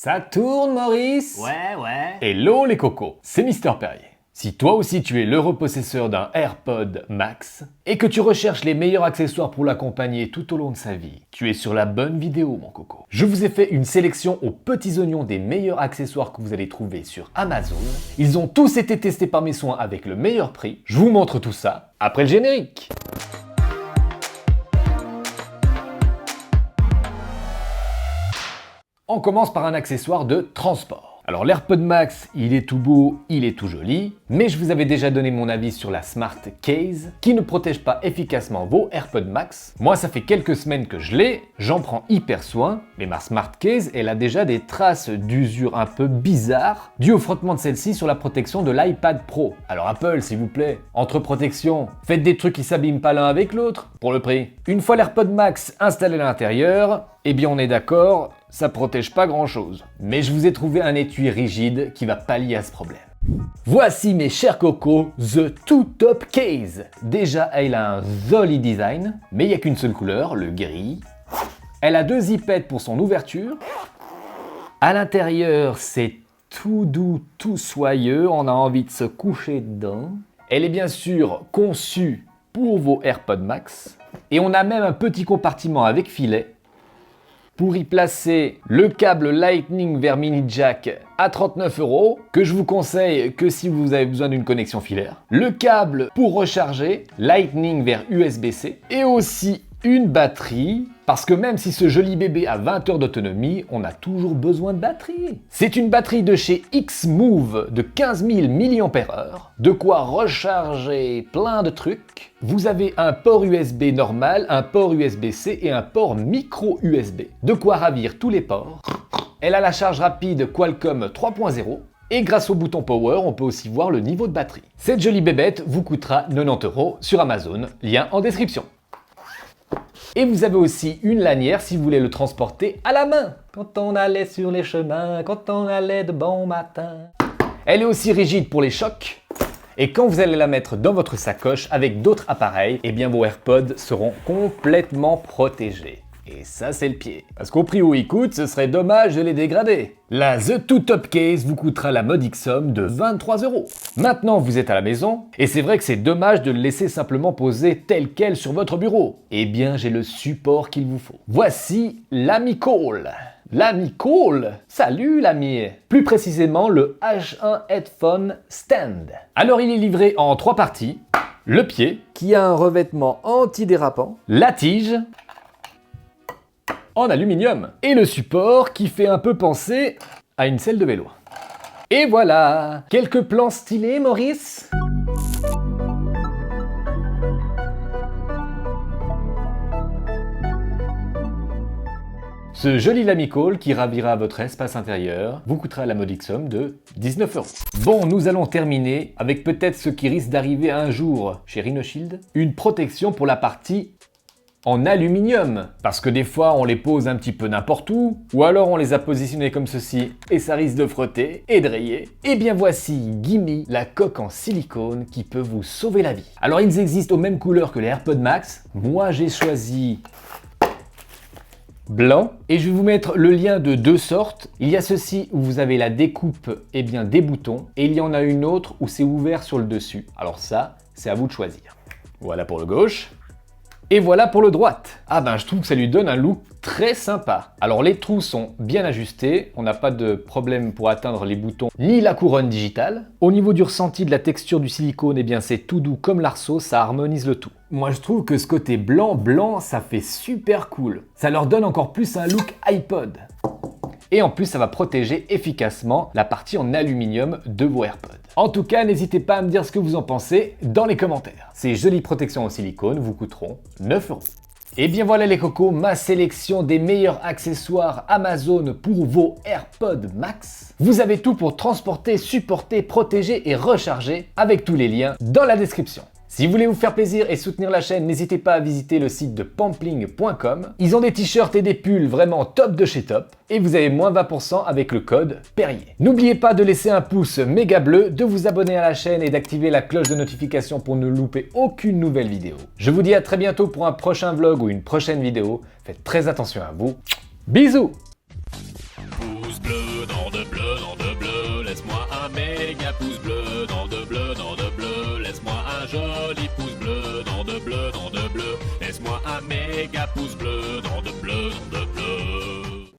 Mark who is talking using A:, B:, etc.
A: Ça tourne, Maurice?
B: Ouais.
A: Hello les cocos, c'est Mister Perrier. Si toi aussi tu es l'heureux possesseur d'un AirPod Max et que tu recherches les meilleurs accessoires pour l'accompagner tout au long de sa vie, tu es sur la bonne vidéo mon coco. Je vous ai fait une sélection aux petits oignons des meilleurs accessoires que vous allez trouver sur Amazon. Ils ont tous été testés par mes soins avec le meilleur prix. Je vous montre tout ça après le générique. On commence par un accessoire de transport. Alors l'AirPod Max, il est tout beau, il est tout joli, mais je vous avais déjà donné mon avis sur la Smart Case, qui ne protège pas efficacement vos AirPod Max. Moi ça fait quelques semaines que je l'ai, j'en prends hyper soin, mais ma Smart Case, elle a déjà des traces d'usure un peu bizarres, dues au frottement de celle-ci sur la protection de l'iPad Pro. Alors Apple, s'il vous plaît, entre protection, faites des trucs qui s'abîment pas l'un avec l'autre, pour le prix. Une fois l'AirPod Max installé à l'intérieur, eh bien on est d'accord, ça protège pas grand chose. Mais je vous ai trouvé un étui rigide qui va pallier à ce problème. Voici mes chers cocos, The Two Top Case. Déjà, elle a un joli design, mais il n'y a qu'une seule couleur, le gris. Elle a deux zipettes pour son ouverture. À l'intérieur, c'est tout doux, tout soyeux, on a envie de se coucher dedans. Elle est bien sûr conçue pour vos AirPod Max. Et on a même un petit compartiment avec filet pour y placer le câble Lightning vers mini jack à 39 €, que je vous conseille que si vous avez besoin d'une connexion filaire. Le câble pour recharger, Lightning vers USB-C. Et aussi une batterie, parce que même si ce joli bébé a 20 heures d'autonomie, on a toujours besoin de batterie. C'est une batterie de chez Xmove de 15 000 mAh, de quoi recharger plein de trucs. Vous avez un port USB normal, un port USB-C et un port micro USB, de quoi ravir tous les ports. Elle a la charge rapide Qualcomm 3.0. Et grâce au bouton Power, on peut aussi voir le niveau de batterie. Cette jolie bébête vous coûtera 90 € sur Amazon, lien en description. Et vous avez aussi une lanière si vous voulez le transporter à la main. Quand on allait sur les chemins, quand on allait de bon matin. Elle est aussi rigide pour les chocs. Et quand vous allez la mettre dans votre sacoche avec d'autres appareils, eh bien vos AirPods seront complètement protégés. Et ça c'est le pied. Parce qu'au prix où ils coûtent, ce serait dommage de les dégrader. La The Two Top Case vous coûtera la modique somme de 23 €. Maintenant vous êtes à la maison, et c'est vrai que c'est dommage de le laisser simplement poser tel quel sur votre bureau. Eh bien j'ai le support qu'il vous faut. Voici l'Ami Call. L'Ami Call. Salut l'ami. Plus précisément le H1 Headphone Stand. Alors il est livré en 3 parties. Le pied, qui a un revêtement antidérapant. La tige, en aluminium. Et le support qui fait un peu penser à une selle de vélo. Et voilà! Quelques plans stylés, Maurice? Ce joli Lamy Call qui ravira votre espace intérieur vous coûtera la modique somme de 19 €. Bon, nous allons terminer avec peut-être ce qui risque d'arriver un jour chez Rhinoshield, une protection pour la partie en aluminium, parce que des fois on les pose un petit peu n'importe où, ou alors on les a positionnés comme ceci et ça risque de frotter et de rayer. Et bien voici Gimme, la coque en silicone qui peut vous sauver la vie. Alors ils existent aux mêmes couleurs que les AirPod Max, moi j'ai choisi blanc, et je vais vous mettre le lien de deux sortes. Il y a ceci où vous avez la découpe et bien des boutons, et il y en a une autre où c'est ouvert sur le dessus. Alors ça, c'est à vous de choisir. Voilà pour le gauche. Et voilà pour le droite. Ah ben je trouve que ça lui donne un look très sympa. Alors les trous sont bien ajustés, on n'a pas de problème pour atteindre les boutons ni la couronne digitale. Au niveau du ressenti de la texture du silicone, eh bien c'est tout doux comme l'arceau, ça harmonise le tout. Moi je trouve que ce côté blanc, ça fait super cool. Ça leur donne encore plus un look iPod. Et en plus ça va protéger efficacement la partie en aluminium de vos AirPods. En tout cas, n'hésitez pas à me dire ce que vous en pensez dans les commentaires. Ces jolies protections en silicone vous coûteront 9 €. Et bien voilà les cocos, ma sélection des meilleurs accessoires Amazon pour vos AirPods Max. Vous avez tout pour transporter, supporter, protéger et recharger avec tous les liens dans la description. Si vous voulez vous faire plaisir et soutenir la chaîne, n'hésitez pas à visiter le site de pampling.com. Ils ont des t-shirts et des pulls vraiment top de chez top. Et vous avez moins 20% avec le code Perrier. N'oubliez pas de laisser un pouce méga bleu, de vous abonner à la chaîne et d'activer la cloche de notification pour ne louper aucune nouvelle vidéo. Je vous dis à très bientôt pour un prochain vlog ou une prochaine vidéo. Faites très attention à vous. Bisous! Pouce bleu.
B: joli pouce bleu, nom de bleu, nom de bleu. Laisse-moi un méga pouce bleu, nom de bleu, nom de